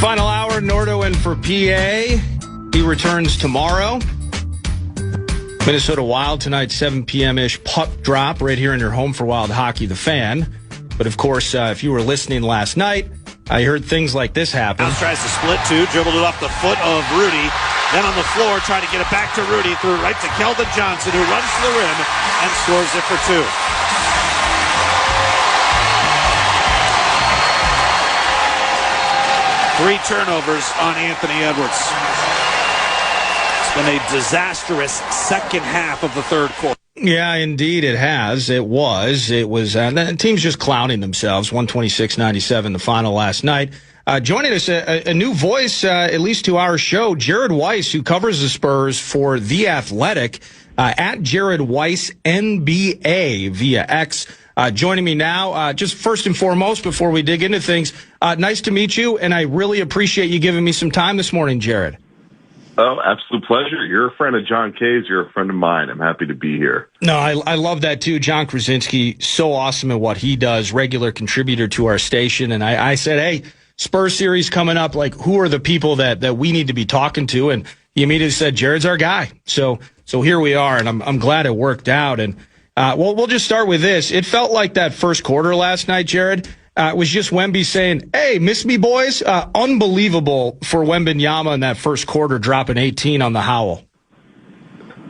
Final hour, Nordo in for PA. He returns tomorrow. Minnesota Wild tonight, 7 p.m.-ish puck drop right here in your home for Wild Hockey, the Fan. But, of course, if you were listening last night, I heard things like this happen. House tries to split two, dribbled it off the foot of Rudy. Then on the floor, trying to get it back to Rudy, threw right to Keldon Johnson, who runs to the rim and scores it for two. Three turnovers on Anthony Edwards. It's been a disastrous second half of the third quarter. Yeah, indeed it has. It was. The team's just clowning themselves. 126-97, the final last night. Joining us, a new voice, at least to our show, Jared Weiss, who covers the Spurs for The Athletic, at Jared Weiss NBA via X. Joining me now, just first and foremost, before we dig into things, nice to meet you, and I really appreciate you giving me some time this morning, Jared. Oh, absolute pleasure. You're a friend of John Kay's. You're a friend of mine. I'm happy to be here. No, I love that, too. John Krasinski, so awesome at what he does, regular contributor to our station. And I said, hey, Spurs series coming up, like, who are the people that we need to be talking to? And he immediately said, Jared's our guy. So here we are, and I'm glad it worked out. And we'll just start with this. It felt like that first quarter last night, Jared, was just Wemby saying, hey, miss me, boys? Unbelievable for Wembanyama in that first quarter, dropping 18 on the Howl.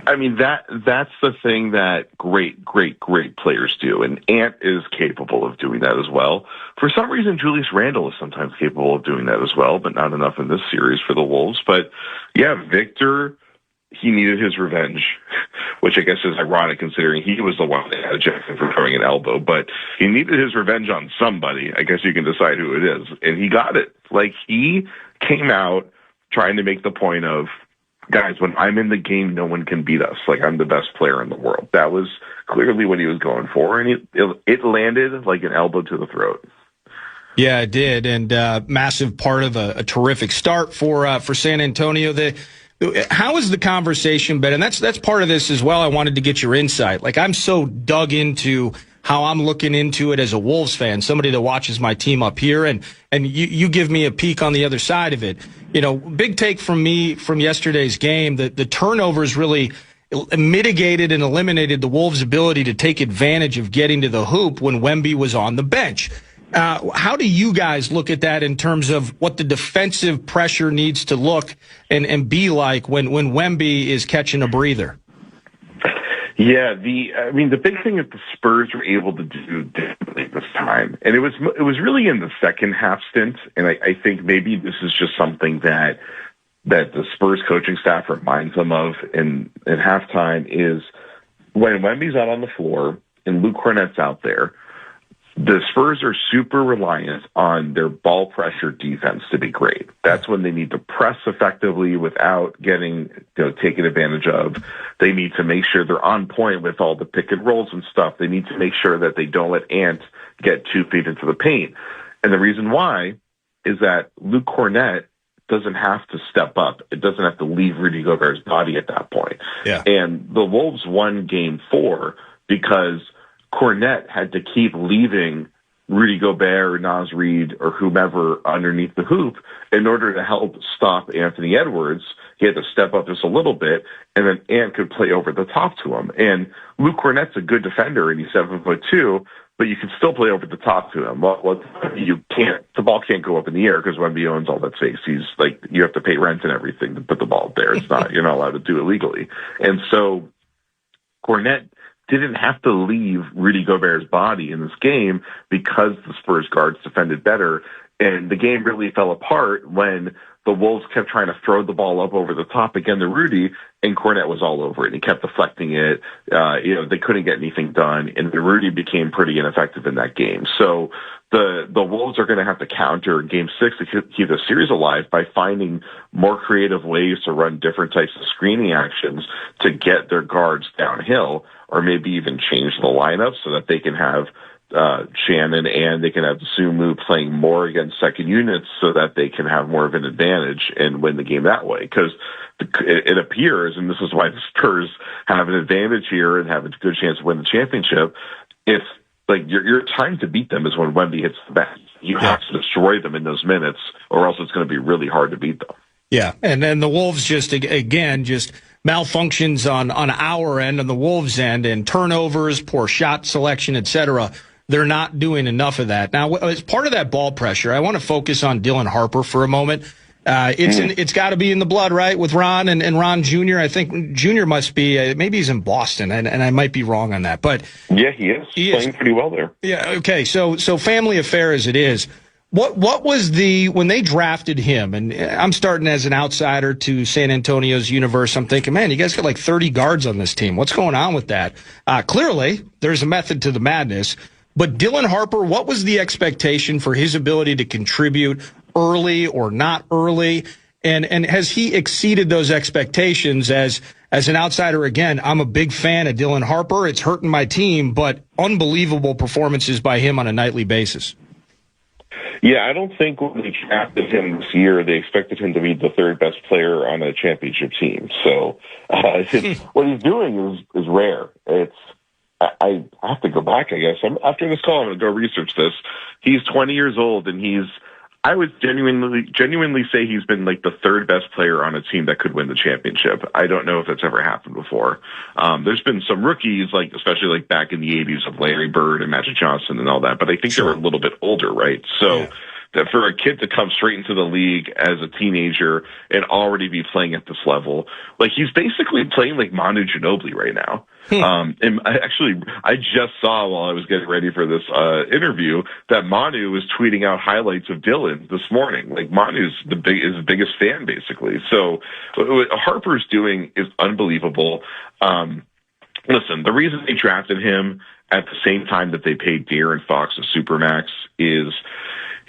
I mean, that's the thing that great players do, and Ant is capable of doing that as well. For some reason, Julius Randle is sometimes capable of doing that as well, but not enough in this series for the Wolves. But, yeah, Victor, he needed his revenge, which I guess is ironic considering he was the one that had ejected for throwing an elbow. But he needed his revenge on somebody. I guess you can decide who it is. And he got it. Like, he came out trying to make the point of, guys, when I'm in the game, no one can beat us. Like, I'm the best player in the world. That was clearly what he was going for. And it landed like an elbow to the throat. Yeah, it did. And massive part of a terrific start for San Antonio. How has the conversation been? And that's part of this as well. I wanted to get your insight. Like, I'm so dug into how I'm looking into it as a Wolves fan, somebody that watches my team up here, and you give me a peek on the other side of it. You know, big take from me from yesterday's game, the turnovers really mitigated and eliminated the Wolves' ability to take advantage of getting to the hoop when Wemby was on the bench. How do you guys look at that in terms of what the defensive pressure needs to look and be like when Wemby is catching a breather? Yeah, the big thing that the Spurs were able to do differently this time, and it was really in the second half stint, and I think maybe this is just something that the Spurs coaching staff reminds them of in halftime, is when Wemby's out on the floor and Luke Cornett's out there, the Spurs are super reliant on their ball pressure defense to be great. That's when they need to press effectively without getting taken advantage of. They need to make sure they're on point with all the pick and rolls and stuff. They need to make sure that they don't let Ant get 2 feet into the paint. And the reason why is that Luke Cornett doesn't have to step up. It doesn't have to leave Rudy Gobert's body at that point. Yeah. And the Wolves won Game 4 because Cornette had to keep leaving Rudy Gobert or Naz Reid or whomever underneath the hoop in order to help stop Anthony Edwards. He had to step up just a little bit, and then Ant could play over the top to him. And Luke Cornett's a good defender, and he's 7'2", but you can still play over the top to him. Well, you can't. The ball can't go up in the air because Wemby owns all that space. He's like, you have to pay rent and everything to put the ball up there. It's not, you're not allowed to do it legally. And so Cornette didn't have to leave Rudy Gobert's body in this game because the Spurs guards defended better. And the game really fell apart when the Wolves kept trying to throw the ball up over the top again to Rudy, and Cornette was all over it. He kept deflecting it. They couldn't get anything done, and Rudy became pretty ineffective in that game. So the Wolves are going to have to counter Game 6 to keep the series alive by finding more creative ways to run different types of screening actions to get their guards downhill, or maybe even change the lineup so that they can have Shannon and they can have Sumu playing more against second units so that they can have more of an advantage and win the game that way. Because it appears, and this is why the Spurs have an advantage here and have a good chance to win the championship, if like your time to beat them is when Wemby hits the bench. You have to destroy them in those minutes, or else it's going to be really hard to beat them. Yeah, and then the Wolves just malfunctions on our end, on the Wolves' end, and turnovers, poor shot selection, etc. They're not doing enough of that. Now, as part of that ball pressure, I want to focus on Dylan Harper for a moment. It's got to be in the blood, right, with Ron and Ron Jr. I think Jr. must be, maybe he's in Boston, and I might be wrong on that. But yeah, he is playing pretty well there. Yeah, okay, so family affair as it is. What was when they drafted him, and I'm starting as an outsider to San Antonio's universe, I'm thinking, man, you guys got like 30 guards on this team. What's going on with that? Clearly, there's a method to the madness. But Dylan Harper, what was the expectation for his ability to contribute early or not early? And has he exceeded those expectations as an outsider? Again, I'm a big fan of Dylan Harper. It's hurting my team, but unbelievable performances by him on a nightly basis. Yeah, I don't think when they drafted him this year, they expected him to be the third best player on a championship team. So what he's doing is rare. I have to go back, I guess. After this call, I'm going to go research this. He's 20 years old, and I would genuinely say he's been like the third best player on a team that could win the championship. I don't know if that's ever happened before. There's been some rookies, especially like back in the 80s of Larry Bird and Magic Johnson and all that, but I think they were a little bit older, right? So that for a kid to come straight into the league as a teenager and already be playing at this level, like he's basically playing like Manu Ginobili right now. And I just saw while I was getting ready for this interview that Manu was tweeting out highlights of Dylan this morning. Like Manu's his biggest fan, basically. So what Harper's doing is unbelievable. Listen, the reason they drafted him at the same time that they paid De'Aaron Fox a supermax is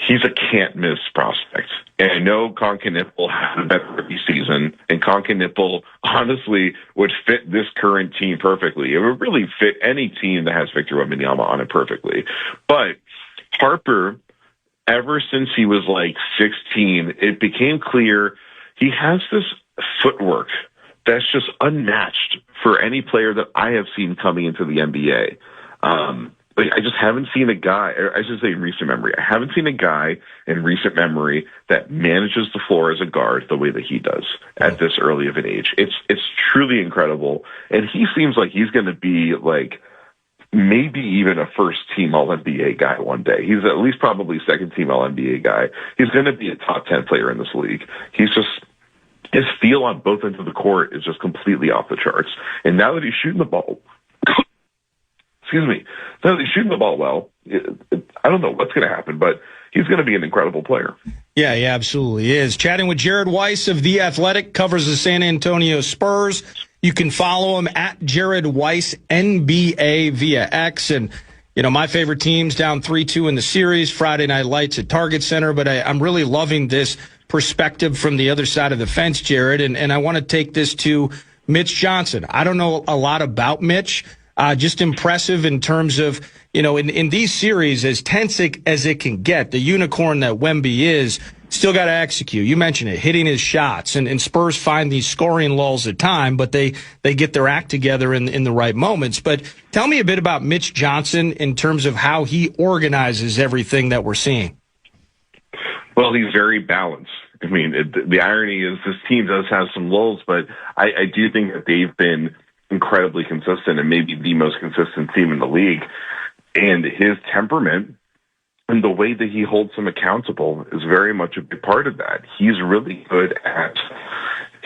he's a can't-miss prospect. And I know Concanipple had a better rookie season, and Concanipple honestly would fit this current team perfectly. It would really fit any team that has Victor Wembanyama on it perfectly. But Harper, ever since he was like 16, it became clear he has this footwork that's just unmatched for any player that I have seen coming into the NBA. I just haven't seen a guy, or I should say in recent memory, I haven't seen a guy in recent memory that manages the floor as a guard the way that he does at this early of an age. It's truly incredible. And he seems like he's going to be like maybe even a first-team All-NBA guy one day. He's at least probably second-team All-NBA guy. He's going to be a top 10 player in this league. His feel on both ends of the court is just completely off the charts. And now that he's shooting the ball, now that he's shooting the ball well, I don't know what's going to happen, but he's going to be an incredible player. Yeah, he absolutely is. Chatting with Jared Weiss of The Athletic, covers the San Antonio Spurs. You can follow him at Jared Weiss NBA via X. And, my favorite team's down 3-2 in the series, Friday Night Lights at Target Center. But I'm really loving this perspective from the other side of the fence, Jared. And I want to take this to Mitch Johnson. I don't know a lot about Mitch. Just impressive in terms of, in these series, as tense as it can get, the unicorn that Wemby is, still got to execute. You mentioned it, hitting his shots, and Spurs find these scoring lulls at time, but they get their act together in the right moments. But tell me a bit about Mitch Johnson in terms of how he organizes everything that we're seeing. Well, he's very balanced. I mean, the irony is this team does have some lulls, but I do think that they've been incredibly consistent and maybe the most consistent team in the league. And his temperament and the way that he holds them accountable is very much a big part of that. He's really good at,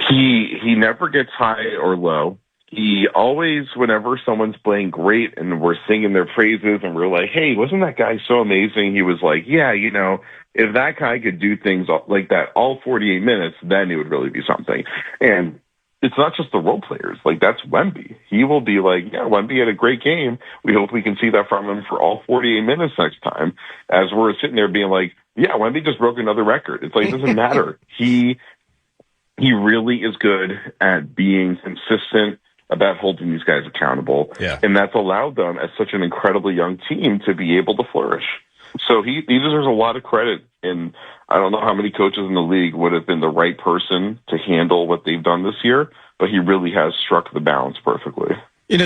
he never gets high or low. He always, whenever someone's playing great and we're singing their praises and we're like, hey, wasn't that guy so amazing? He was like, yeah, if that guy could do things like that all 48 minutes, then it would really be something. And it's not just the role players. Like, that's Wemby. He will be like, yeah, Wemby had a great game. We hope we can see that from him for all 48 minutes next time. As we're sitting there being like, yeah, Wemby just broke another record. It's like, it doesn't matter. He really is good at being consistent about holding these guys accountable. Yeah. And that's allowed them, as such an incredibly young team, to be able to flourish. So he deserves a lot of credit, and I don't know how many coaches in the league would have been the right person to handle what they've done this year, but he really has struck the balance perfectly.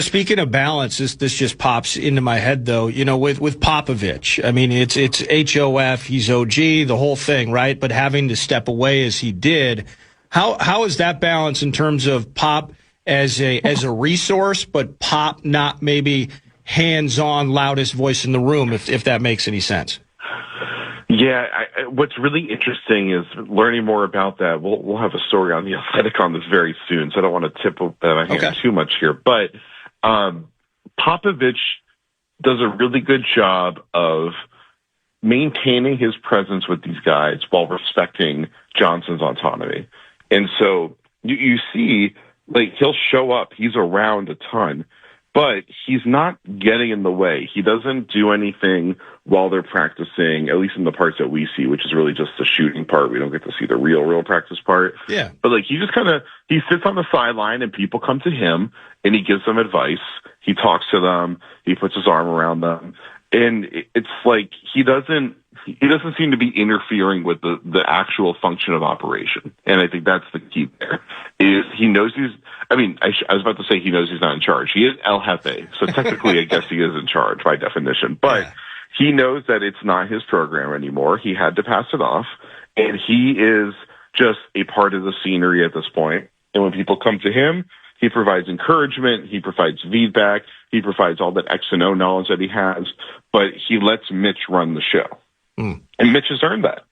Speaking of balance, this just pops into my head, though, with Popovich. I mean, it's HOF, he's OG, the whole thing, right? But having to step away as he did, how is that balance in terms of Pop as a resource, but Pop not maybe hands-on, loudest voice in the room, if that makes any sense? Yeah, what's really interesting is learning more about that. We'll have a story on The Athletic on this very soon, so I don't want to tip my hand too much here. But Popovich does a really good job of maintaining his presence with these guys while respecting Johnson's autonomy. And so you see, like, he'll show up, he's around a ton, but he's not getting in the way. He doesn't do anything while they're practicing, at least in the parts that we see, which is really just the shooting part. We don't get to see the real practice part. Yeah. But like, he just he sits on the sideline and people come to him and he gives them advice. He talks to them. He puts his arm around them. And it's like, he doesn't seem to be interfering with the actual function of operation. And I think that's the key there, is he knows I was about to say he knows he's not in charge. He is El Jefe. So technically, I guess he is in charge by definition. But he knows that it's not his program anymore. He had to pass it off. And he is just a part of the scenery at this point. And when people come to him, he provides encouragement. He provides feedback. He provides all that X and O knowledge that he has. But he lets Mitch run the show. And Mitch has earned that.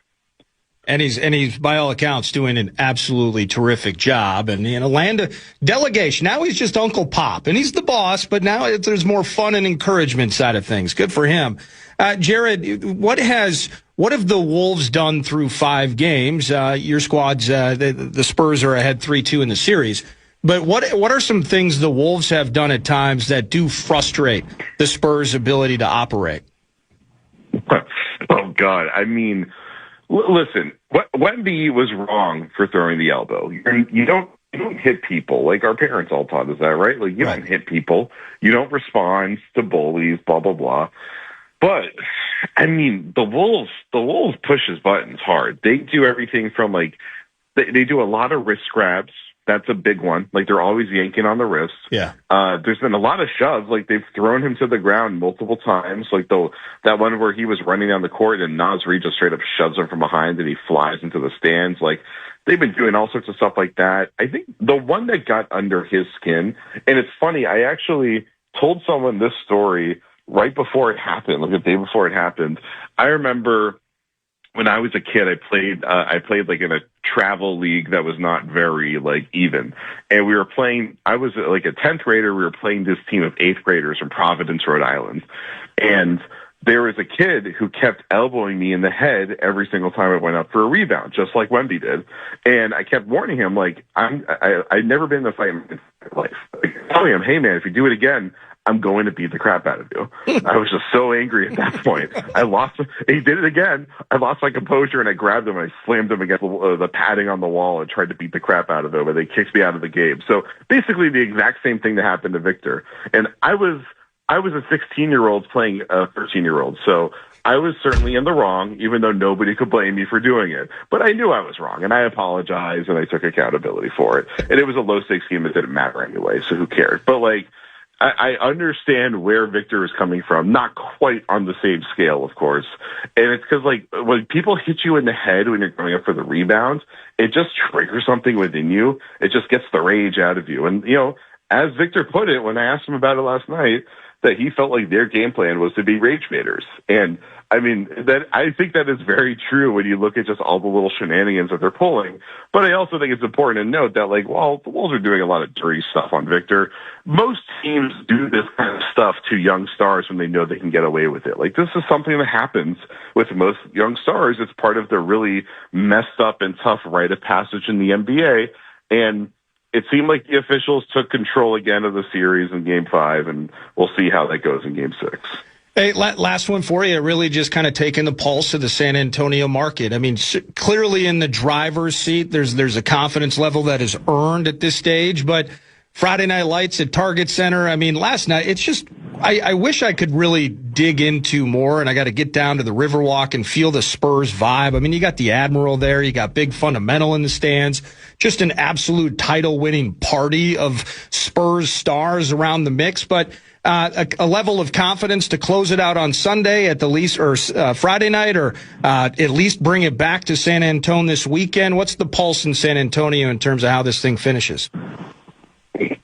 And he's by all accounts doing an absolutely terrific job. And land delegation. Now he's just Uncle Pop, and he's the boss. But now there's more fun and encouragement side of things. Good for him. Jared, what have the Wolves done through 5 games? Your squad's the Spurs are ahead 3-2 in the series. But what are some things the Wolves have done at times that do frustrate the Spurs' ability to operate? Oh God! I mean, listen. Wemby was wrong for throwing the elbow. You don't hit people. Like, our parents all taught us that, right? Like, you don't hit people. You don't respond to bullies. Blah blah blah. But I mean, the Wolves push his buttons hard. They do everything from they do a lot of wrist grabs. That's a big one. Like, they're always yanking on the wrist. Yeah. There's been a lot of shoves. Like, they've thrown him to the ground multiple times. Like, that one where he was running down the court and Naz Reid just straight up shoves him from behind and he flies into the stands. Like, they've been doing all sorts of stuff like that. I think the one that got under his skin, and it's funny, I actually told someone this story right before it happened, like the day before it happened. I remember when I was a kid, I played like in a travel league that was not very even, and we were playing. I was like a 10th grader. We were playing this team of 8th graders from Providence, Rhode Island, and there was a kid who kept elbowing me in the head every single time I went up for a rebound, just like Wemby did. And I kept warning him, like, I'd never been in a fight in my life. Like, telling him, hey man, if you do it again, I'm going to beat the crap out of you. I was just so angry at that point. He did it again. I lost my composure and I grabbed him and I slammed him against the padding on the wall and tried to beat the crap out of him, but they kicked me out of the game. So basically the exact same thing that happened to Victor. And I was a 16-year-old playing a 13-year-old. So I was certainly in the wrong, even though nobody could blame me for doing it. But I knew I was wrong, and I apologized, and I took accountability for it. And it was a low-stakes game. It didn't matter anyway, so who cared? But, I understand where Victor is coming from. Not quite on the same scale, of course. And it's because, when people hit you in the head when you're going up for the rebound, it just triggers something within you. It just gets the rage out of you. And, as Victor put it, when I asked him about it last night, that he felt like their game plan was to be rage baiters. And I mean, I think that is very true when you look at just all the little shenanigans that they're pulling. But I also think it's important to note that, while the Wolves are doing a lot of dirty stuff on Victor, most teams do this kind of stuff to young stars when they know they can get away with it. This is something that happens with most young stars. It's part of the really messed up and tough rite of passage in the NBA. And it seemed like the officials took control again of the series in Game 5, and we'll see how that goes in Game 6. Hey, last one for you. Really just kind of taking the pulse of the San Antonio market. I mean, clearly in the driver's seat, there's a confidence level that is earned at this stage. But Friday Night Lights at Target Center, I mean, last night, it's just I wish I could really dig into more, and I got to get down to the Riverwalk and feel the Spurs vibe. I mean, you got the Admiral there. You got Big Fundamental in the stands. Just an absolute title-winning party of Spurs stars around the mix. But a level of confidence to close it out on Sunday at the least, or Friday night, or at least bring it back to San Antonio this weekend. What's the pulse in San Antonio in terms of how this thing finishes?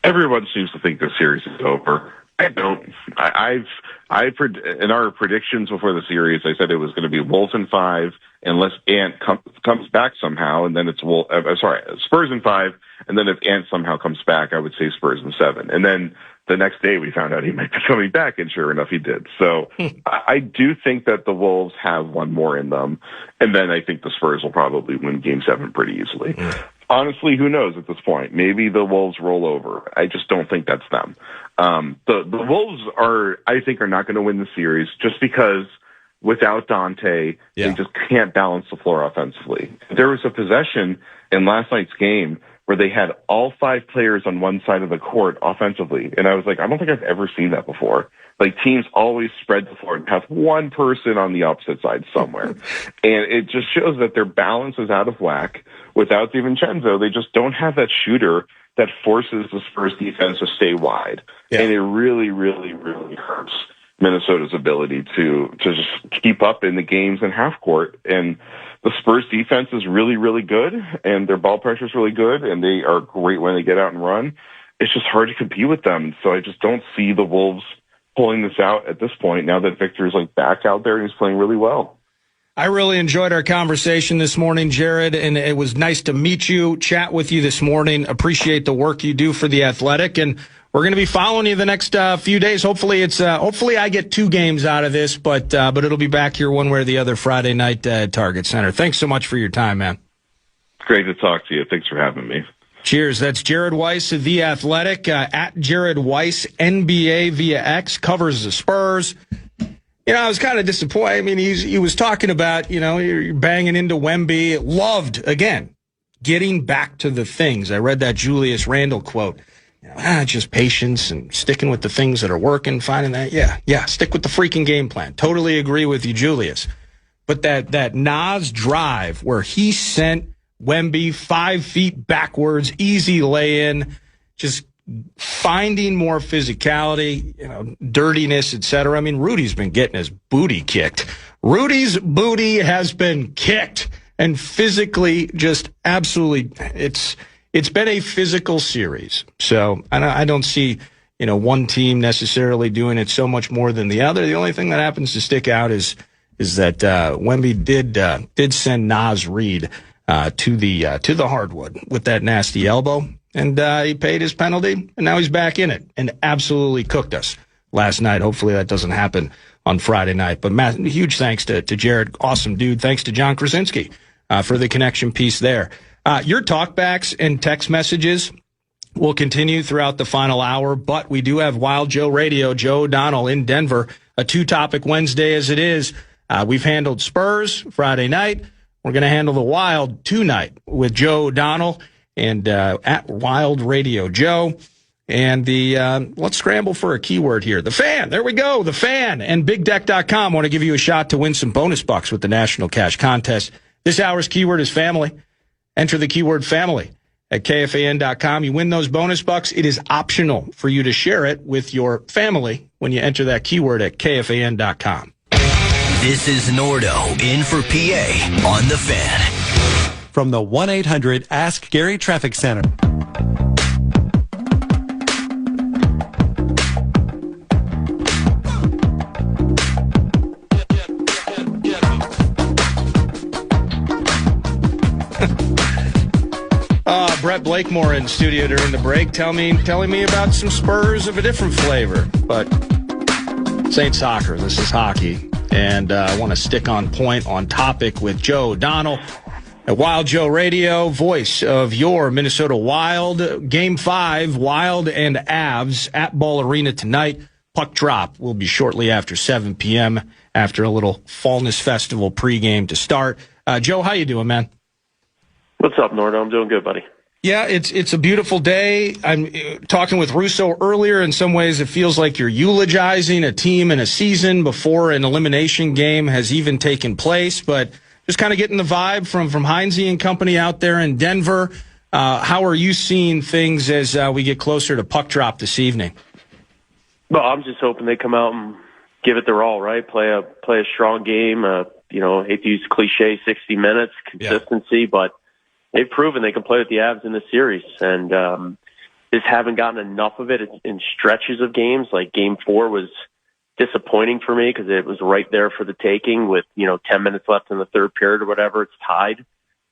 Everyone seems to think the series is over. I don't. In our predictions before the series, I said it was going to be Wolves in 5 unless Ant comes back somehow, and then it's Spurs in 5, and then if Ant somehow comes back, I would say Spurs in 7. And then the next day we found out he might be coming back, and sure enough, he did. So I do think that the Wolves have one more in them, and then I think the Spurs will probably win Game 7 pretty easily. Honestly, who knows at this point? Maybe the Wolves roll over. I just don't think that's them. The Wolves I think are not going to win the series just because without Dante, they just can't balance the floor offensively. There was a possession in last night's game where they had all 5 players on one side of the court offensively. And I was like, I don't think I've ever seen that before. Like, teams always spread the floor and have one person on the opposite side somewhere. And it just shows that their balance is out of whack. Without DiVincenzo, they just don't have that shooter that forces the Spurs defense to stay wide. Yeah. And it really, really, really hurts Minnesota's ability to just keep up in the games in half court. And the Spurs defense is really, really good, and their ball pressure is really good, and they are great when they get out and run. It's just hard to compete with them. So I just don't see the Wolves pulling this out at this point now that Victor's back out there and he's playing really well. I really enjoyed our conversation this morning, Jared, and it was nice to meet you, chat with you this morning. Appreciate the work you do for The Athletic, and we're going to be following you the next few days. Hopefully hopefully I get 2 games out of this, but it'll be back here one way or the other Friday night at Target Center. Thanks so much for your time, man. Great to talk to you. Thanks for having me. Cheers. That's Jared Weiss of The Athletic, at Jared Weiss, NBA via X, covers the Spurs. I was kind of disappointed. I mean, he was talking about, you're banging into Wemby. Loved, again, getting back to the things. I read that Julius Randle quote. Just patience and sticking with the things that are working, finding that. Yeah, stick with the freaking game plan. Totally agree with you, Julius. But that Nas drive where he sent Wemby 5 feet backwards, easy lay-in, just finding more physicality, dirtiness, etc. I mean, Rudy's been getting his booty kicked. Rudy's booty has been kicked, and physically, just absolutely, it's been a physical series. So I don't see, one team necessarily doing it so much more than the other. The only thing that happens to stick out is that Wemby did send Nas Reed to the hardwood with that nasty elbow. And he paid his penalty, and now he's back in it and absolutely cooked us last night. Hopefully that doesn't happen on Friday night. But huge thanks to Jared. Awesome dude. Thanks to John Krasinski for the connection piece there. Your talkbacks and text messages will continue throughout the final hour, but we do have Wild Joe Radio, Joe O'Donnell in Denver, a 2-topic Wednesday as it is. We've handled Spurs Friday night. We're going to handle the Wild tonight with Joe O'Donnell and at Wild Radio Joe. And let's scramble for a keyword here. The Fan. There we go. The Fan. And BigDeck.com want to give you a shot to win some bonus bucks with the National Cash Contest. This hour's keyword is family. Enter the keyword family at KFAN.com. You win those bonus bucks. It is optional for you to share it with your family when you enter that keyword at KFAN.com. This is Nordo in for PA on The Fan. From the 1-800 Gary Traffic Center. Brett Blakemore in studio during the break, telling me about some Spurs of a different flavor. But this ain't soccer. This is hockey. And I want to stick on point, on topic with Joe O'Donnell at Wild Joe Radio, voice of your Minnesota Wild. Game 5, Wild and Avs at Ball Arena tonight. Puck drop will be shortly after 7 p.m. after a little Fallness Festival pregame to start. Joe, how you doing, man? What's up, Nordo? I'm doing good, buddy. Yeah, it's a beautiful day. I'm talking with Russo earlier. In some ways, it feels like you're eulogizing a team in a season before an elimination game has even taken place. But just kind of getting the vibe from Heinze and company out there in Denver. How are you seeing things as we get closer to puck drop this evening? Well, I'm just hoping they come out and give it their all, right? Play a strong game. Hate to use cliche 60 minutes, consistency, but they've proven they can play with the Avs in the series, and just haven't gotten enough of it in stretches of games. Like Game 4 was disappointing for me because it was right there for the taking with 10 minutes left in the third period or whatever. It's tied.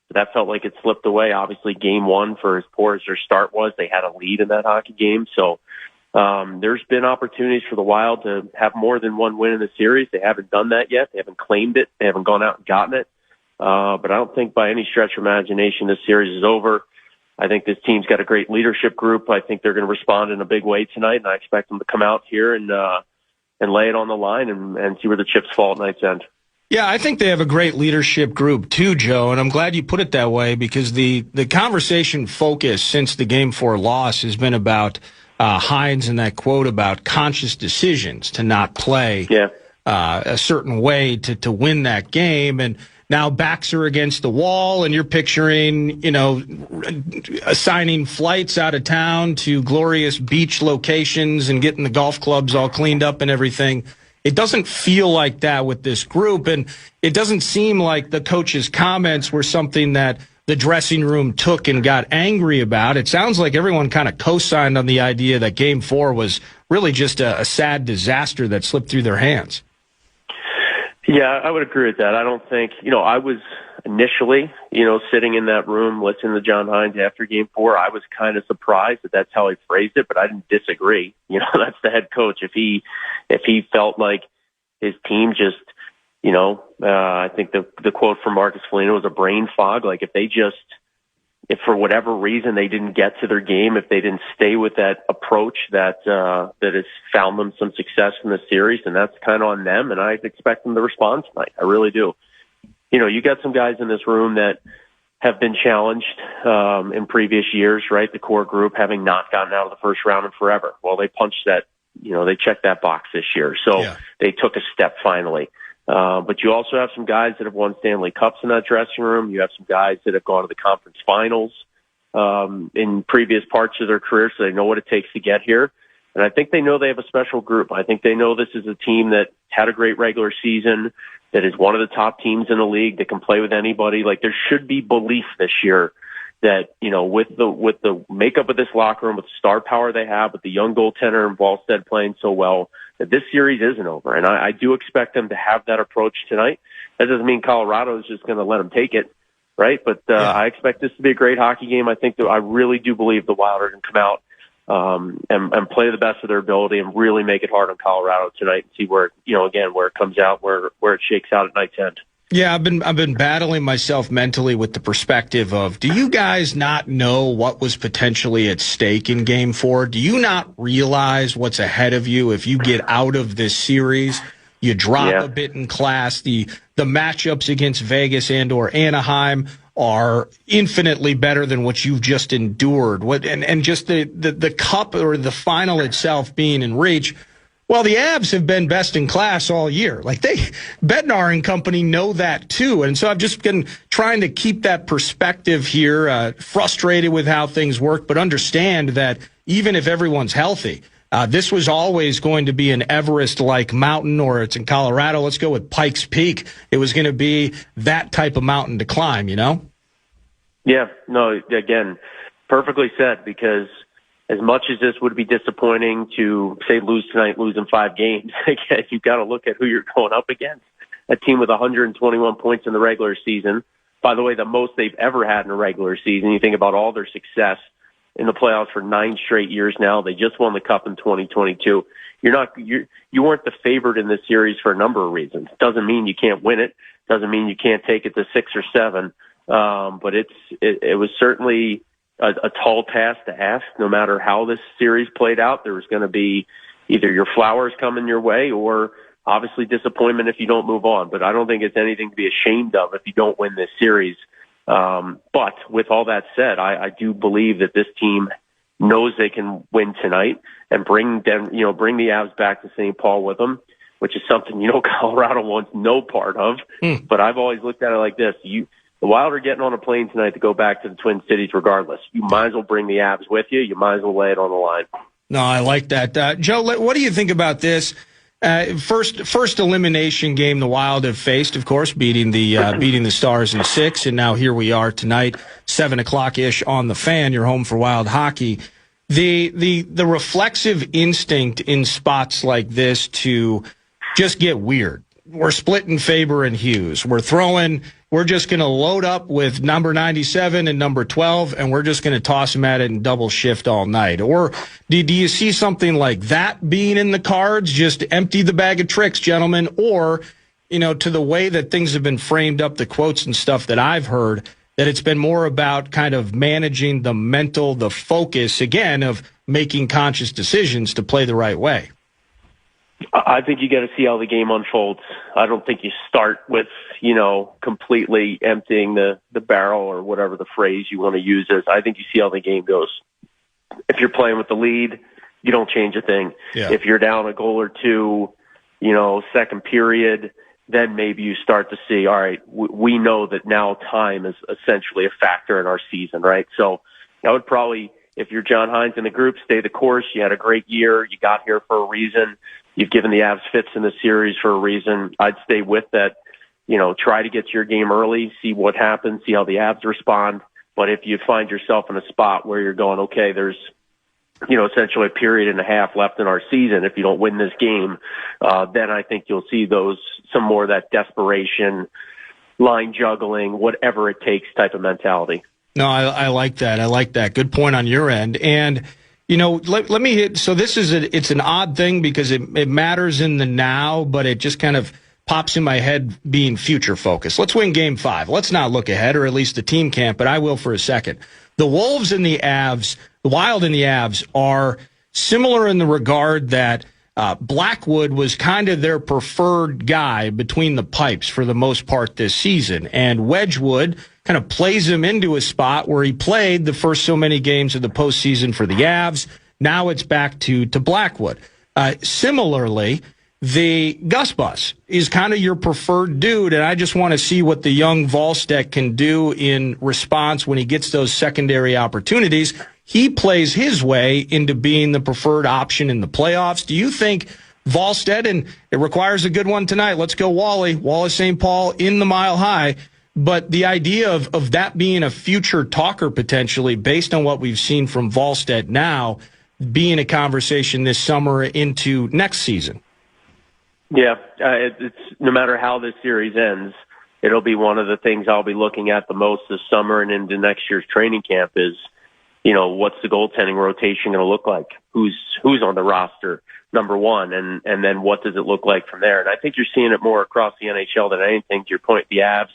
But that felt like it slipped away. Obviously, Game 1, for as poor as their start was, they had a lead in that hockey game. So there's been opportunities for the Wild to have more than one win in the series. They haven't done that yet. They haven't claimed it. They haven't gone out and gotten it. But I don't think by any stretch of imagination this series is over. I think this team's got a great leadership group. I think they're going to respond in a big way tonight, and I expect them to come out here and lay it on the line and see where the chips fall at night's end. Yeah, I think they have a great leadership group too, Joe, and I'm glad you put it that way because the conversation focus since the Game 4 loss has been about Heinze and that quote about conscious decisions to not play a certain way to win that game. And now backs are against the wall, and you're picturing, assigning flights out of town to glorious beach locations and getting the golf clubs all cleaned up and everything. It doesn't feel like that with this group, and it doesn't seem like the coach's comments were something that the dressing room took and got angry about. It sounds like everyone kind of co-signed on the idea that Game 4 was really just a sad disaster that slipped through their hands. Yeah, I would agree with that. I don't think, I was initially, sitting in that room listening to John Heinze after Game 4. I was kind of surprised that that's how he phrased it, but I didn't disagree. That's the head coach. If he felt like his team just, I think the quote from Marcus Foligno was a brain fog. Like if for whatever reason they didn't get to their game, if they didn't stay with that approach that has found them some success in the series, and that's kind of on them, and I expect them to respond tonight. I really do. You got some guys in this room that have been challenged in previous years, right? The core group having not gotten out of the first round in forever. Well, they punched that, they checked that box this year. So they took a step finally. But you also have some guys that have won Stanley Cups in that dressing room. You have some guys that have gone to the conference finals in previous parts of their career, so they know what it takes to get here. And I think they know they have a special group. I think they know this is a team that had a great regular season, that is one of the top teams in the league, that can play with anybody. Like, there should be belief this year that, with the makeup of this locker room, with the star power they have, with the young goaltender and Wallstead playing so well, that this series isn't over. And I do expect them to have that approach tonight. That doesn't mean Colorado is just going to let them take it, right? But I expect this to be a great hockey game. I really do believe the Wild are going to come out and play the best of their ability and really make it hard on Colorado tonight and see where, where it comes out, where it shakes out at night's end. Yeah, I've been battling myself mentally with the perspective of, do you guys not know what was potentially at stake in Game 4? Do you not realize what's ahead of you if you get out of this series? You drop a bit in class. The matchups against Vegas and or Anaheim are infinitely better than what you've just endured. And just the cup or the final itself being in reach. Well, the Avs have been best in class all year. Like Bednar and company know that too. And so I've just been trying to keep that perspective here, frustrated with how things work, but understand that even if everyone's healthy, this was always going to be an Everest-like mountain, or it's in Colorado. Let's go with Pikes Peak. It was going to be that type of mountain to climb, Yeah, no, again, perfectly said, because as much as this would be disappointing to, say, lose tonight, lose in 5 games, again, you've got to look at who you're going up against. A team with 121 points in the regular season. By the way, the most they've ever had in a regular season. You think about all their success in the playoffs for 9 straight years now. They just won the Cup in 2022. You weren't the favorite in this series for a number of reasons. Doesn't mean you can't win it. Doesn't mean you can't take it to 6 or 7. But it was certainly a tall task to ask. No matter how this series played out, there was going to be either your flowers coming your way or obviously disappointment if you don't move on. But I don't think it's anything to be ashamed of if you don't win this series. But with all that said, I do believe that this team knows they can win tonight and bring the Avs back to St. Paul with them, which is something, Colorado wants no part of. But I've always looked at it like this. The Wild are getting on a plane tonight to go back to the Twin Cities regardless. You might as well bring the Avs with you. You might as well lay it on the line. No, I like that. Joe, what do you think about this? First elimination game the Wild have faced, of course, beating the Stars in 6, and now here we are tonight, 7:00-ish on the Fan. You're home for Wild hockey. The reflexive instinct in spots like this to just get weird. We're splitting Faber and Hughes. We're just going to load up with number 97 and number 12, and we're just going to toss them at it in double shift all night. Or do you see something like that being in the cards? Just empty the bag of tricks, gentlemen. Or, to the way that things have been framed up, the quotes and stuff that I've heard, that it's been more about kind of managing the focus, again, of making conscious decisions to play the right way. I think you got to see how the game unfolds. I don't think you start with, completely emptying the barrel or whatever the phrase you want to use is. I think you see how the game goes. If you're playing with the lead, you don't change a thing. Yeah. If you're down a goal or two, second period, then maybe you start to see, all right, we know that now time is essentially a factor in our season, right? So I would probably, if you're John Hines in the group, stay the course. You had a great year. You got here for a reason. You've given the Avs fits in the series for a reason. I'd stay with that. Try to get to your game early, see what happens, see how the Avs respond. But if you find yourself in a spot where you're going, okay, there's, essentially a period and a half left in our season. If you don't win this game, then I think you'll see some more of that desperation, line juggling, whatever it takes type of mentality. No, I like that. I like that. Good point on your end. And, let me hit. So this is it's an odd thing because it matters in the now, but it just kind of pops in my head being future focused. Let's win game 5. Let's not look ahead, or at least the team can't, but I will for a second. The Wolves and the Avs, the Wild and the Avs are similar in the regard that Blackwood was kind of their preferred guy between the pipes for the most part this season. And Wedgwood kind of plays him into a spot where he played the first so many games of the postseason for the Avs. Now it's back to Blackwood. Similarly, the Gus Bus is kind of your preferred dude, and I just want to see what the young Volstead can do in response when he gets those secondary opportunities. He plays his way into being the preferred option in the playoffs. Do you think Volstead, and it requires a good one tonight, let's go Wallace St. Paul in the Mile High, but the idea of that being a future talker potentially based on what we've seen from Volstead now being a conversation this summer into next season? Yeah, it's no matter how this series ends, it'll be one of the things I'll be looking at the most this summer and into next year's training camp is, what's the goaltending rotation going to look like? Who's on the roster, number one, and then what does it look like from there? And I think you're seeing it more across the NHL than anything. To your point, the Avs,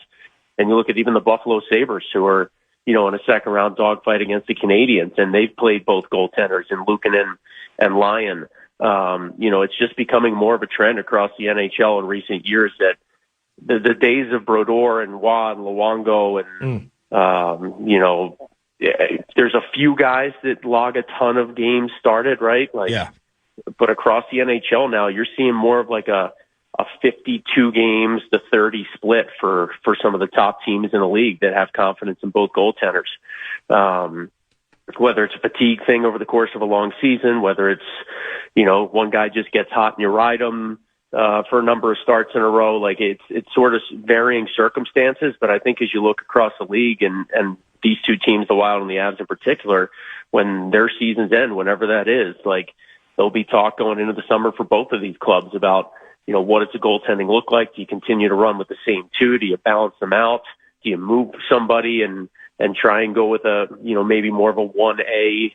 and you look at even the Buffalo Sabres, who are, in a second-round dogfight against the Canadiens, and they've played both goaltenders in Luukkonen and Lyon. It's just becoming more of a trend across the NHL in recent years that the days of Brodeur and Waugh and Luongo and, there's a few guys that log a ton of games started, right? But across the NHL now, you're seeing more of like a 52 games to 30 split for some of the top teams in the league that have confidence in both goaltenders. Whether it's a fatigue thing over the course of a long season, whether it's, one guy just gets hot and you ride him for a number of starts in a row. It's sort of varying circumstances, but I think as you look across the league and these two teams, the Wild and the Avs in particular, when their seasons end, whenever that is, there'll be talk going into the summer for both of these clubs about, what does the goaltending look like? Do you continue to run with the same two? Do you balance them out? Do you move somebody and try and go with maybe more of a 1A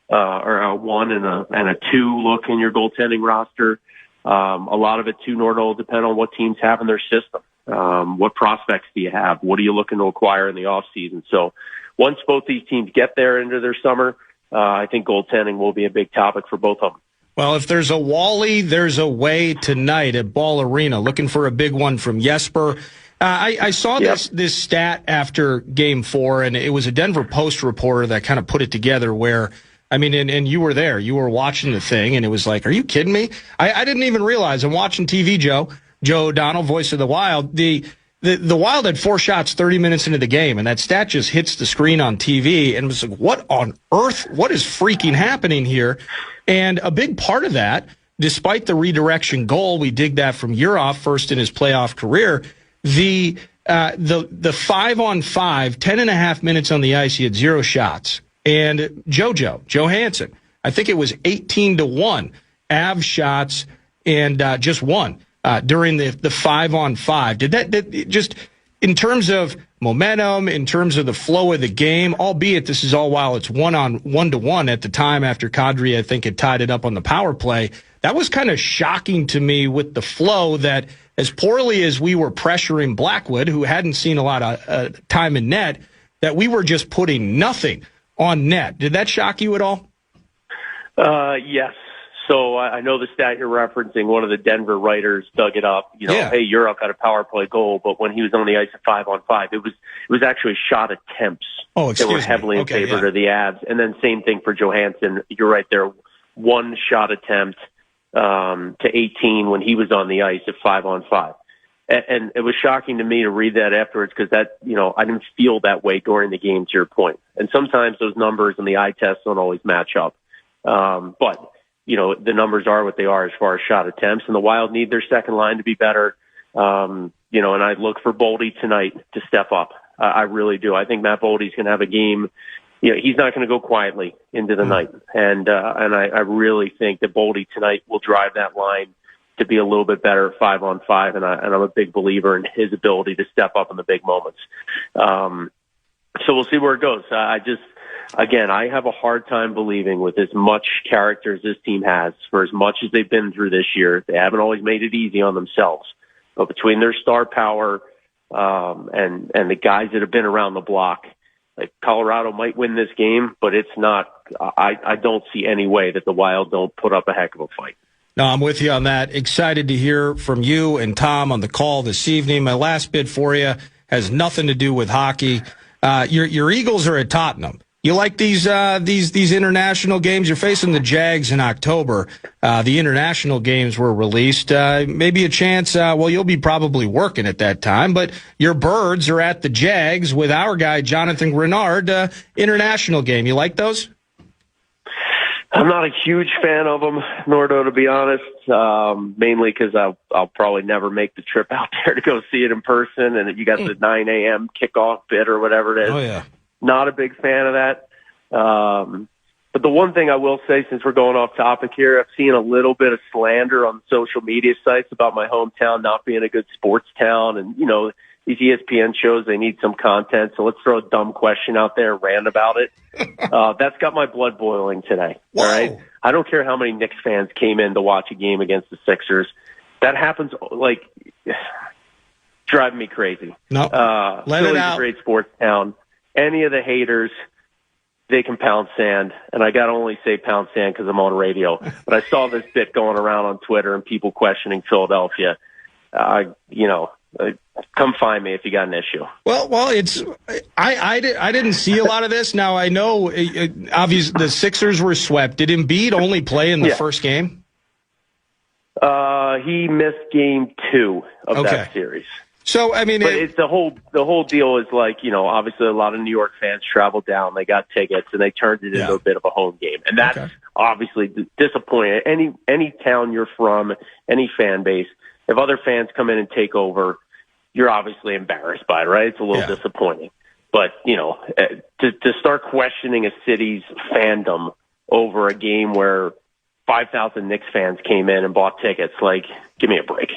or a 1 and a 2 look in your goaltending roster? A lot of it too, Nordo, will depend on what teams have in their system. What prospects do you have? What are you looking to acquire in the off season? So once both these teams get there into their summer, I think goaltending will be a big topic for both of them. Well, if there's a Wally, there's a way tonight at Ball Arena. Looking for a big one from Jesper. I saw this stat after Game 4, and it was a Denver Post reporter that kind of put it together where, I mean, and you were there. You were watching the thing, and it was like, are you kidding me? I didn't even realize. I'm watching TV, Joe O'Donnell, voice of the Wild. The Wild had 4 shots 30 minutes into the game, and that stat just hits the screen on TV, and it was like, what on earth? What is freaking happening here? And a big part of that, despite the redirection goal, we dig that from Urov, first in his playoff career, the 5-on-5, 10.5 minutes on the ice, he had 0 shots. And Joe Hansen, I think it was 18-1 Avs shots and just 1 during the 5-on-5. Did that just in terms of momentum, in terms of the flow of the game, albeit this is all while it's 1-on-1 at the time after Kadri, I think, had tied it up on the power play. That was kind of shocking to me with the flow that as poorly as we were pressuring Blackwood, who hadn't seen a lot of time in net, that we were just putting nothing on net. Did that shock you at all? Yes. So I know the stat you're referencing. One of the Denver writers dug it up. Hey, Europe got a power play goal, but when he was on the ice at 5-on-5, it was actually shot attempts that were heavily in favor of the Avs. And then same thing for Johansson. You're right there. 1 shot attempt to 18 when he was on the ice at 5-on-5. And it was shocking to me to read that afterwards because that, I didn't feel that way during the game, to your point. And sometimes those numbers and the eye tests don't always match up. But the numbers are what they are as far as shot attempts, and the Wild need their second line to be better. And I look for Boldy tonight to step up. I really do. I think Matt Boldy's going to have a game. He's not going to go quietly into the night. And I really think that Boldy tonight will drive that line to be a little bit better at 5-on-5. And I'm a big believer in his ability to step up in the big moments. So we'll see where it goes. Again, I have a hard time believing with as much character as this team has, for as much as they've been through this year, they haven't always made it easy on themselves. But between their star power and the guys that have been around the block, like Colorado might win this game, but it's not. I don't see any way that the Wild don't put up a heck of a fight. No, I'm with you on that. Excited to hear from you and Tom on the call this evening. My last bit for you has nothing to do with hockey. Your Eagles are at Tottenham. You like these international games? You're facing the Jags in October. The international games were released. Maybe a chance. You'll be probably working at that time, but your Birds are at the Jags with our guy Jonathan Grenard. International game. You like those? I'm not a huge fan of them, Nordo, to be honest. Mainly because I'll probably never make the trip out there to go see it in person, and you got the 9 a.m. kickoff bit or whatever it is. Oh yeah. Not a big fan of that. But the one thing I will say, since we're going off topic here, I've seen a little bit of slander on social media sites about my hometown not being a good sports town. And, these ESPN shows, they need some content. So let's throw a dumb question out there and rant about it. That's got my blood boiling today. Whoa. All right. I don't care how many Knicks fans came in to watch a game against the Sixers. That happens, driving me crazy. No, let it out. A great sports town. Any of the haters, they can pound sand. And I got to only say pound sand because I'm on radio. But I saw this bit going around on Twitter and people questioning Philadelphia. Come find me if you got an issue. Well, I didn't see a lot of this. Now, I know, obviously, the Sixers were swept. Did Embiid only play in the first game? He missed game 2 of that series. So, I mean, but it's the whole deal is obviously a lot of New York fans traveled down, they got tickets, and they turned it into a bit of a home game. And that's obviously disappointing. Any town you're from, any fan base, if other fans come in and take over, you're obviously embarrassed by it, right? It's a little disappointing. But, to start questioning a city's fandom over a game where 5,000 Knicks fans came in and bought tickets, give me a break.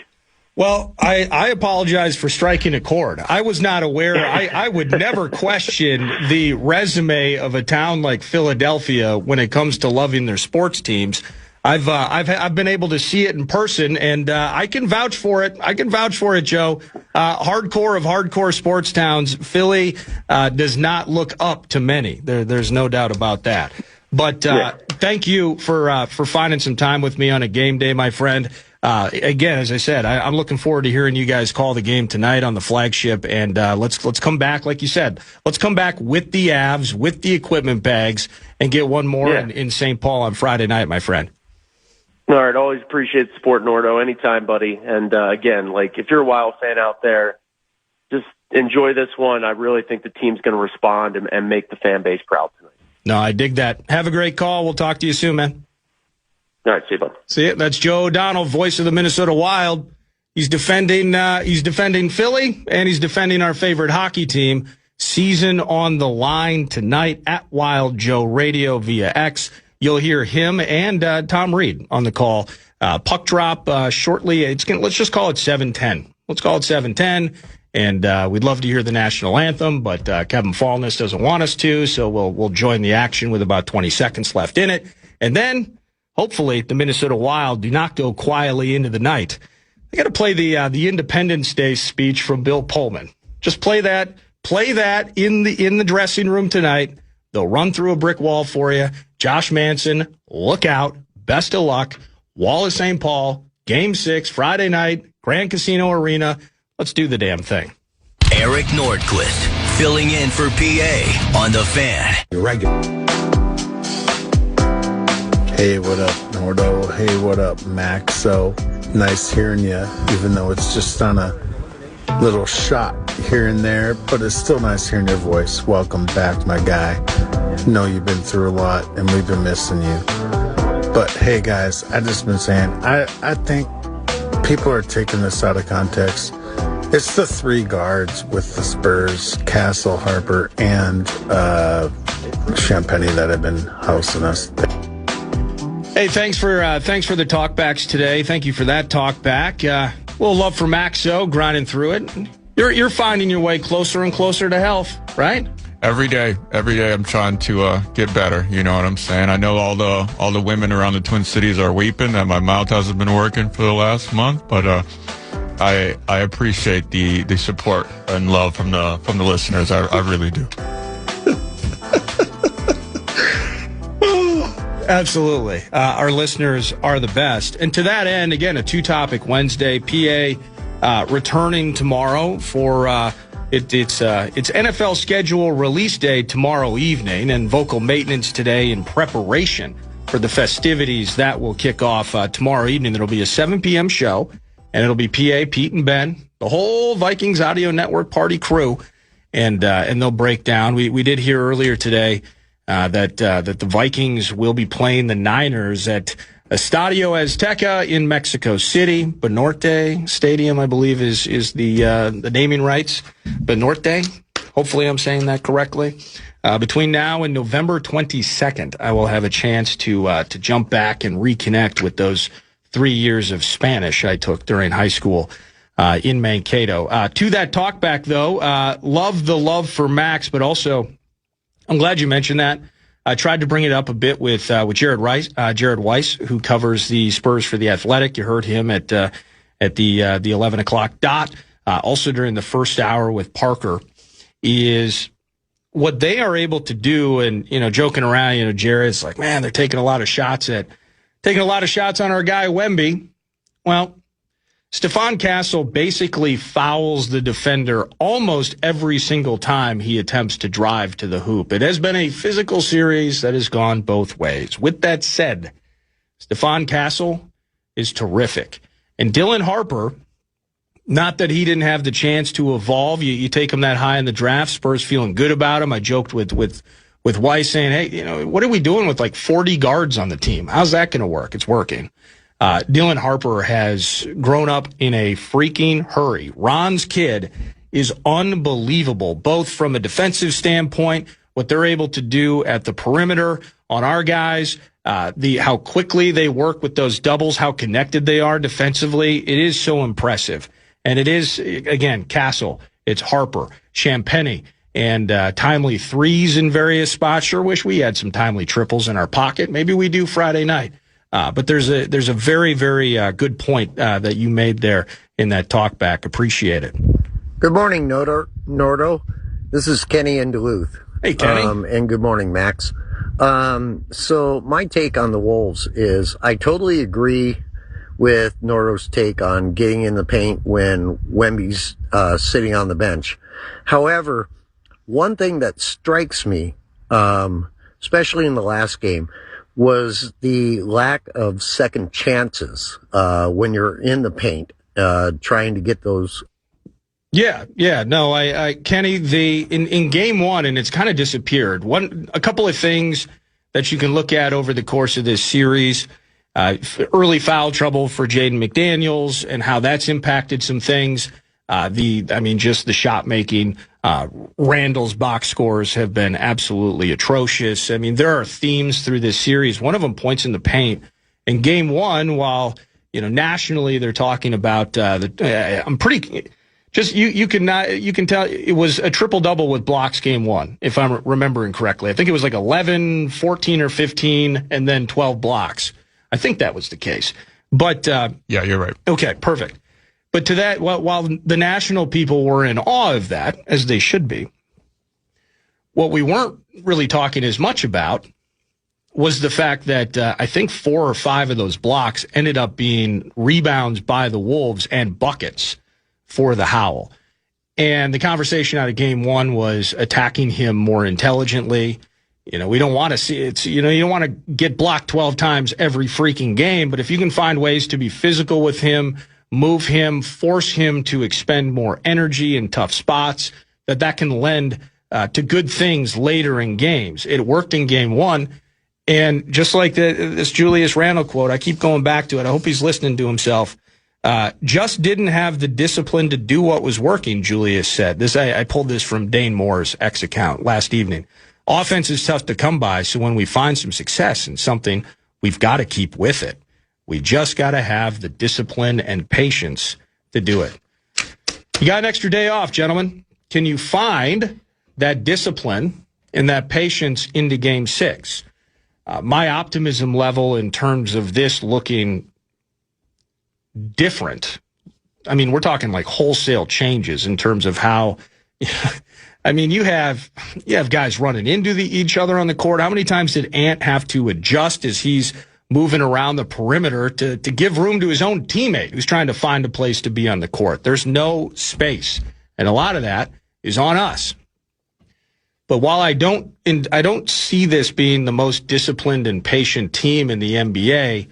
Well, I apologize for striking a chord. I was not aware. I would never question the resume of a town like Philadelphia when it comes to loving their sports teams. I've been able to see it in person, and I can vouch for it. Joe. Hardcore of hardcore sports towns, Philly does not look up to many. There's no doubt about that. But thank you for finding some time with me on a game day, my friend. again, as I said, I'm looking forward to hearing you guys call the game tonight on the flagship, and let's come back, like you said, let's come back with the Avs, with the equipment bags, and get one more in St. Paul on Friday night, my friend. All right, always appreciate the support, Nordo. Anytime, buddy. And again, like if you're a Wild fan out there, just enjoy this one. I really think the team's going to respond and make the fan base proud tonight. No, I dig that. Have a great call. We'll talk to you soon, man. All right, see you, bud. See it. That's Joe O'Donnell, voice of the Minnesota Wild. He's defending Philly, and he's defending our favorite hockey team. Season on the line tonight at Wild Joe Radio via X. You'll hear him and Tom Reed on the call. Puck drop shortly. Let's just call it 7:10. Let's call it 7:10. And we'd love to hear the national anthem, but Kevin Fallness doesn't want us to, so we'll join the action with about 20 seconds left in it. And then, hopefully, the Minnesota Wild do not go quietly into the night. They got to play the Independence Day speech from Bill Pullman. Just play that in the dressing room tonight. They'll run through a brick wall for you. Josh Manson, look out. Best of luck. Wall of St. Paul, Game 6, Friday night, Grand Casino Arena. Let's do the damn thing. Eric Nordquist, filling in for PA on The Fan. You're regular. Hey, what up, Nordo? Hey, what up, Max? So nice hearing you, even though it's just on a little shot here and there, but it's still nice hearing your voice. Welcome back, my guy. Know you've been through a lot, and we've been missing you. But hey, guys, I just been saying, I think people are taking this out of context. It's the three guards with the Spurs, Castle, Harper, and Champagny that have been housing us. Hey, thanks for the talkbacks today. Thank you for that talkback. Little love for Maxo, grinding through it. You're finding your way closer and closer to health, right? Every day I'm trying to get better. You know what I'm saying? I know all the women around the Twin Cities are weeping that my mouth hasn't been working for the last month, but I appreciate the support and love from the listeners. I really do. Absolutely. Our listeners are the best. And to that end, again, a two-topic Wednesday. PA returning tomorrow for it's NFL schedule release day tomorrow evening, and vocal maintenance today in preparation for the festivities that will kick off tomorrow evening. There'll be a 7 p.m. show, and it'll be PA, Pete, and Ben, the whole Vikings Audio Network party crew, and they'll break down. We did hear earlier today that the Vikings will be playing the Niners at Estadio Azteca in Mexico City. Banorte Stadium, I believe, is the naming rights. Banorte. Hopefully I'm saying that correctly. Between now and November 22nd, I will have a chance to jump back and reconnect with those 3 years of Spanish I took during high school in Mankato. To that talkback, though, love for Max, but also I'm glad you mentioned that. I tried to bring it up a bit with Jared Weiss, who covers the Spurs for The Athletic. You heard him at the 11 o'clock dot. Also during the first hour with Parker, is what they are able to do. And, joking around, Jared's like, man, they're taking a lot of shots on our guy Wemby. Well, Stephon Castle basically fouls the defender almost every single time he attempts to drive to the hoop. It has been a physical series that has gone both ways. With that said, Stephon Castle is terrific. And Dylan Harper, not that he didn't have the chance to evolve. You take him that high in the draft, Spurs feeling good about him. I joked with Weiss saying, hey, what are we doing with like 40 guards on the team? How's that going to work? It's working. Dylan Harper has grown up in a freaking hurry. Ron's kid is unbelievable, both from a defensive standpoint, what they're able to do at the perimeter on our guys, how quickly they work with those doubles, how connected they are defensively. It is so impressive. And it is, again, Castle, it's Harper, Champagny, and timely threes in various spots. Sure wish we had some timely triples in our pocket. Maybe we do Friday night. But there's a very, very good point that you made there in that talk back. Appreciate it. Good morning, Nordo. This is Kenny in Duluth. Hey, Kenny. And good morning, Max. So my take on the Wolves is I totally agree with Nordo's take on getting in the paint when Wemby's sitting on the bench. However, one thing that strikes me, especially in the last game, was the lack of second chances when you're in the paint, trying to get those. Yeah. No, I Kenny, in game one, and it's kind of disappeared. A couple of things that you can look at over the course of this series. Early foul trouble for Jaden McDaniels and how that's impacted some things. Just the shot making. Randall's box scores have been absolutely atrocious. I mean, there are themes through this series. One of them points in the paint. In game one, while, nationally they're talking about, you can tell it was a triple-double with blocks game one, if I'm remembering correctly. I think it was like 11, 14, or 15, and then 12 blocks. I think that was the case. But yeah, you're right. Okay, perfect. But to that, while the national people were in awe of that, as they should be, what we weren't really talking as much about was the fact that I think 4 or 5 of those blocks ended up being rebounds by the Wolves and buckets for the Howl. And the conversation out of game one was attacking him more intelligently. We don't want to see it. You don't want to get blocked 12 times every freaking game, but if you can find ways to be physical with him, move him, force him to expend more energy in tough spots, that can lend to good things later in games. It worked in game one. And just like this Julius Randle quote, I keep going back to it. I hope he's listening to himself. Just didn't have the discipline to do what was working, Julius said. I pulled this from Dane Moore's X account last evening. Offense is tough to come by, so when we find some success in something, we've got to keep with it. We just got to have the discipline and patience to do it. You got an extra day off, gentlemen. Can you find that discipline and that patience into Game 6? My optimism level in terms of this looking different, I mean, we're talking like wholesale changes in terms of how... I mean, you have guys running into each other on the court. How many times did Ant have to adjust as he's moving around the perimeter to give room to his own teammate who's trying to find a place to be on the court? There's no space, and a lot of that is on us. But while I don't see this being the most disciplined and patient team in the NBA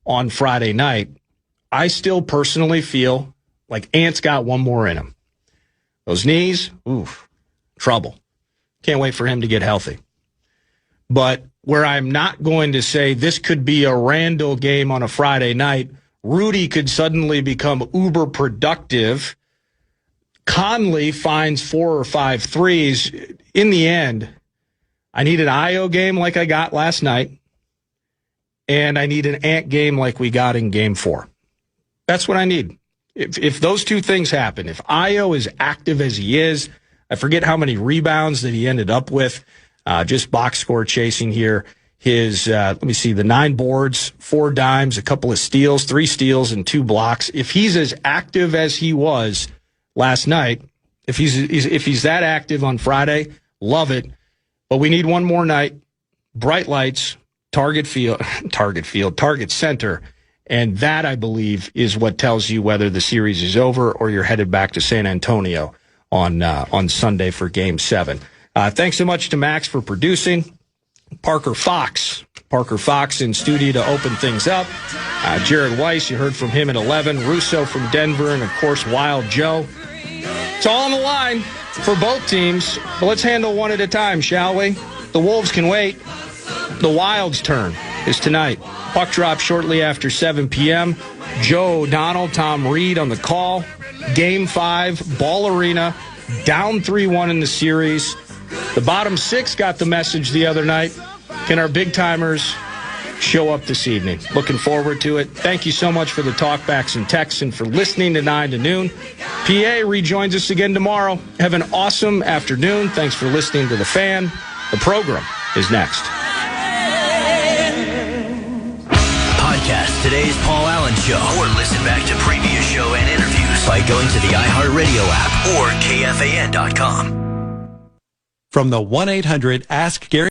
on Friday night, I still personally feel like Ant's got one more in him. Those knees, oof. Trouble. Can't wait for him to get healthy. But where I'm not going to say this could be a Randall game on a Friday night, Rudy could suddenly become uber productive. Conley finds 4 or 5 threes. In the end, I need an Io game like I got last night, and I need an Ant game like we got in Game 4. That's what I need. If those two things happen, if Io is active as he is, I forget how many rebounds that he ended up with, just box score chasing here. His, let me see, the 9 boards, 4 dimes, a couple of steals, 3 steals, and 2 blocks. If he's as active as he was last night, if he's that active on Friday, love it. But we need one more night, bright lights, target center. And that, I believe, is what tells you whether the series is over or you're headed back to San Antonio on Sunday for Game 7. Thanks so much to Max for producing. Parker Fox in studio to open things up. Jared Weiss, you heard from him at 11. Russo from Denver, and, of course, Wild Joe. It's all on the line for both teams. But let's handle one at a time, shall we? The Wolves can wait. The Wild's turn is tonight. Puck drop shortly after 7 p.m. Joe O'Donnell, Tom Reed on the call. Game 5, Ball Arena, down 3-1 in the series. The bottom 6 got the message the other night. Can our big-timers show up this evening? Looking forward to it. Thank you so much for the talkbacks and texts and for listening to 9 to noon. PA rejoins us again tomorrow. Have an awesome afternoon. Thanks for listening to The Fan. The program is next. Podcast today's Paul Allen Show, or listen back to previous show and interviews by going to the iHeartRadio app or KFAN.com. From the 1-800 Ask Gary